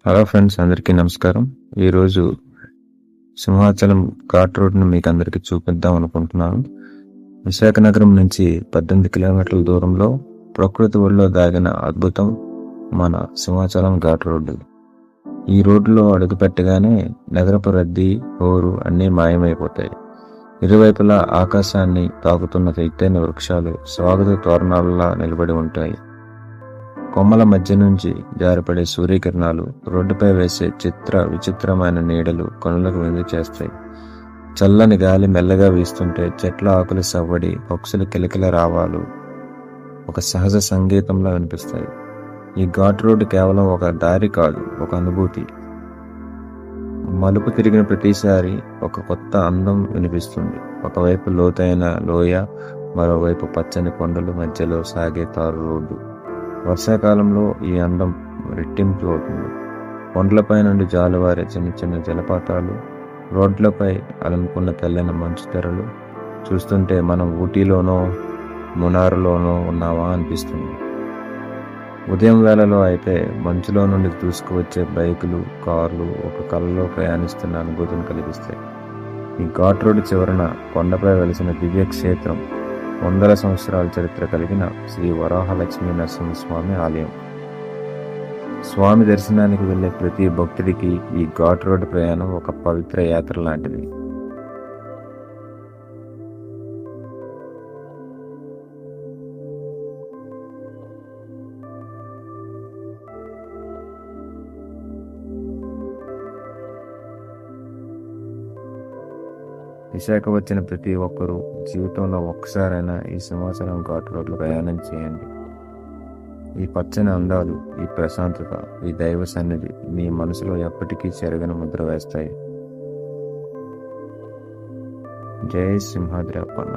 Hello friends, అందరికీ నమస్కారం. ఈరోజు సింహాచలం ఘాట్ రోడ్ను మీకు అందరికీ చూపిద్దాం అనుకుంటున్నాను. విశాఖ నగరం నుంచి 18 కిలోమీటర్ల దూరంలో ప్రకృతి ఒడిలో దాగిన అద్భుతం మన సింహాచలం ఘాట్ రోడ్డు. ఈ రోడ్డులో అడుగు పెట్టగానే నగరపు రద్దీ, హోరు అన్నీ మాయమైపోతాయి. ఇరువైపులా ఆకాశాన్ని తాకుతున్న ఎత్తైన వృక్షాలు స్వాగత తోరణాలలా నిలబడి ఉంటాయి. కొమ్మల మధ్య నుంచి జారిపడే సూర్యకిరణాలు రోడ్డుపై వేసే విచిత్రమైన నీడలు కనులకు విందు చేస్తాయి. చల్లని గాలి మెల్లగా వీస్తుంటే చెట్ల ఆకులు సవ్వడి, పక్షుల కిలకిల రావాలు ఒక సహజ సంగీతంలా వినిపిస్తాయి. ఈ ఘాట్ రోడ్డు కేవలం ఒక దారి కాదు, ఒక అనుభూతి. మలుపు తిరిగిన ప్రతిసారి ఒక కొత్త అందం వినిపిస్తుంది. ఒకవైపు లోతైన లోయ, మరోవైపు పచ్చని కొండలు, మధ్యలో సాగే తారు రోడ్డు. వర్షాకాలంలో ఈ అందం రెట్టింపు అవుతుంది. కొండలపై నుండి జాలువారే చిన్న చిన్న జలపాతాలు, రోడ్లపై అలుముకున్న తెల్లని మంచు తెరలు చూస్తుంటే మనం ఊటీలోనో మునారులోనో ఉన్నావా అనిపిస్తుంది. ఉదయం వేళలో అయితే మంచులో నుండి దూసుకువచ్చే బైకులు, కార్లు ఒక కళలో ప్రయాణిస్తున్న అనుభూతిని కలిగిస్తాయి. ఈ ఘాట్ రోడ్డు చివరన కొండపై వెలిసిన దివ్య క్షేత్రం, వందల సంవత్సరాల చరిత్ర కలిగిన శ్రీ వరాహలక్ష్మీ నరసింహస్వామి ఆలయం. స్వామి దర్శనానికి వెళ్లే ప్రతి భక్తుడికి ఈ ఘాట్ రోడ్డు ప్రయాణం ఒక పవిత్ర యాత్ర లాంటిది. విశాఖ వచ్చిన ప్రతి ఒక్కరూ జీవితంలో ఒక్కసారైనా ఈ సింహాచలం ఘాట్ రోడ్లో ప్రయాణం చేయండి. ఈ పచ్చని అందాలు, ఈ ప్రశాంతత, ఈ దైవ సన్నిధి మీ మనసులో ఎప్పటికీ చెరగని ముద్ర వేస్తాయి. జై సింహాద్రి అప్పన్న.